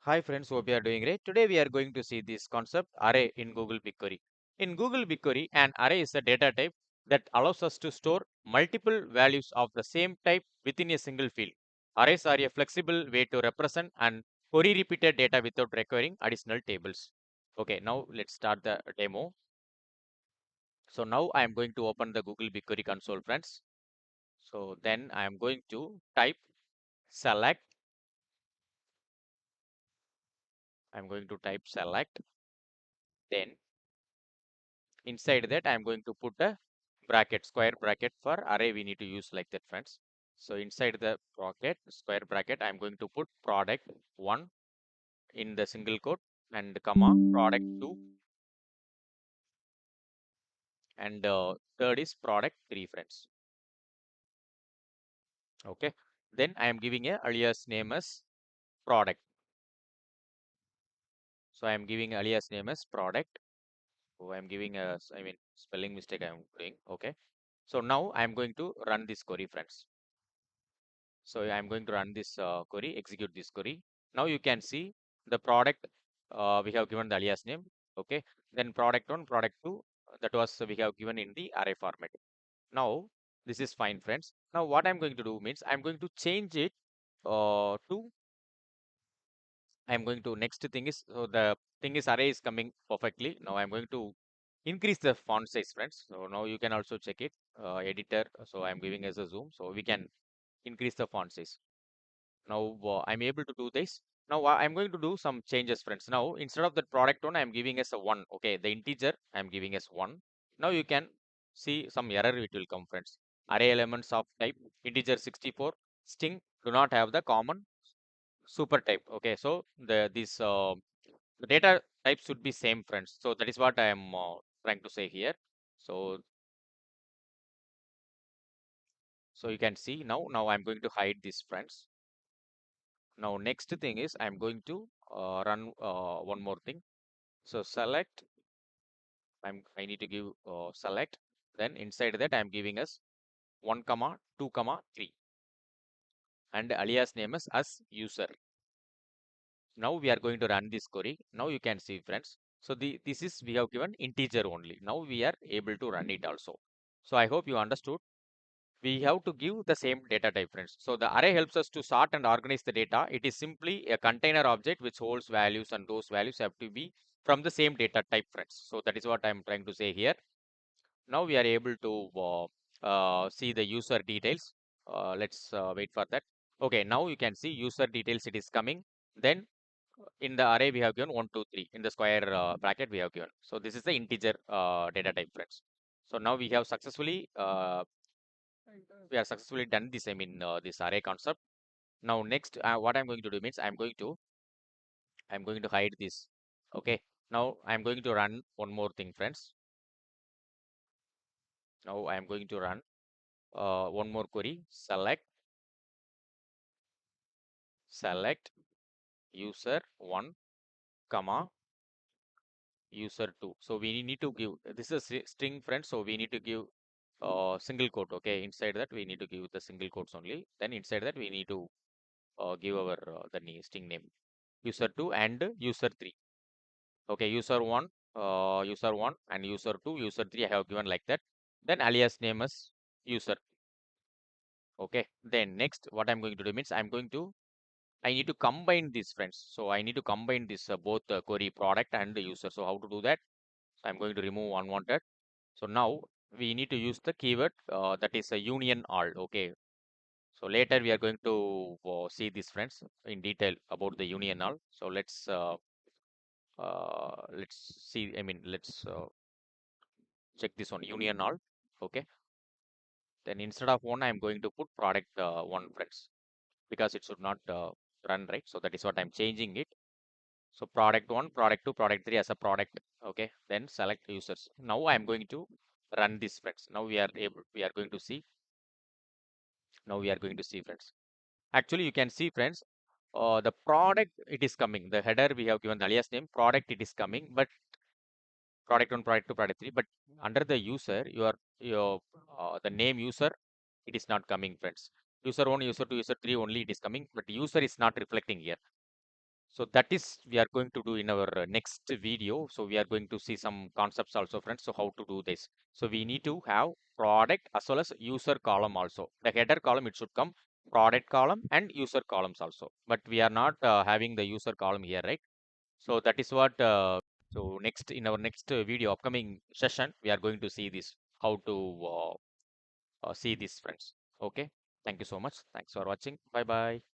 Hi friends, hope you are doing great. Today we are going to see this concept array in Google BigQuery. In Google BigQuery, an array is a data type that allows us to store multiple values of the same type within a single field. Arrays are a flexible way to represent and query repeated data without requiring additional tables. Okay, now let's start the demo. So now I am going to open the Google BigQuery console, friends. So then I am going to type select. I'm going to type select. Then inside that I'm going to put a bracket, square bracket for array. We need to use like that, friends. So inside the bracket, square bracket, I'm going to put product 1 in the single quote and comma product 2 and third is product 3, friends. Okay, then I am giving a alias name as product. So I am giving alias name as product. So I'm giving a, I mean, spelling mistake I'm doing. Okay, so now I'm going to run this query, friends. So I'm going to run this query, execute this query. Now you can see the product, we have given the alias name. Okay. Then product 1, product 2, that was we have given in the array format. Now this is fine, friends. Now what I'm going to do means I'm going to change it to, I'm going to, next thing is, so the thing is array is coming perfectly. Now I'm going to increase the font size, friends. So now you can also check it, editor. So I'm giving as a zoom. So we can increase the font size. Now I'm able to do this. Now I'm going to do some changes, friends. Now instead of the product one, I'm giving as a 1. Okay, the integer I'm giving as 1. Now you can see some error it will come, friends. Array elements of type integer 64 string do not have the common super type. Okay, so the data type should be same, friends. So that is what I am trying to say here. So you can see now I'm going to hide this, friends. Now next thing is I'm going to run one more thing. So select, I need to give select. Then inside that I'm giving us 1 comma 2 comma 3 and alias name is as user. Now we are going to run this query. Now you can see, friends. So this is we have given integer only. Now we are able to run it also. So I hope you understood. We have to give the same data type, friends. So the array helps us to sort and organize the data. It is simply a container object which holds values, and those values have to be from the same data type, friends. So that is what I'm trying to say here. Now we are able to see the user details. Let's wait for that. Okay, now you can see user details. It is coming. Then in the array we have given 1, 2, 3. In the square bracket we have given. So this is the integer data type, friends. So now we have successfully done this, I mean, this array concept. Now next, what I'm going to do means I'm going to hide this. Okay. Now I'm going to run one more thing, friends. Now I'm going to run one more query. Select user 1 comma user 2. So we need to give, this is a string, friends. So we need to give single quote. Okay. Inside that we need to give the single quotes only. Then inside that we need to give our the string name user 2 and user 3. Okay, user 1 and user 2, user 3 I have given like that. Then alias name is user. Okay, then next what I'm going to do means I need to combine these, friends. So I need to combine this both query product and the user. So how to do that? So I'm going to remove unwanted. So now we need to use the keyword that is a union all. Okay, so later we are going to see this, friends, in detail about the union all. So let's see, I mean, let's check this on union all. Okay, then instead of 1 I'm going to put product 1, friends, because it should not run, right? So that is what I'm changing it. So product 1, product 2, product 3 as a product. Okay, then select users. Now I'm going to run this, friends. Now we are going to see. Now we are going to see, friends. Actually, you can see, friends, the product it is coming. The header we have given the alias name product it is coming, but product 1, product 2, product 3. But under the user, your the name user it is not coming, friends. User 1, user 2, user 3 only it is coming, but user is not reflecting here. So that is we are going to do in our next video. So we are going to see some concepts also, friends. So how to do this? So we need to have product as well as user column also. The header column, it should come product column and user columns also. But we are not having the user column here, right? So that is what. So next in our next video, upcoming session, we are going to see this how to see this, friends. Okay. Thank you so much. Thanks for watching. Bye bye.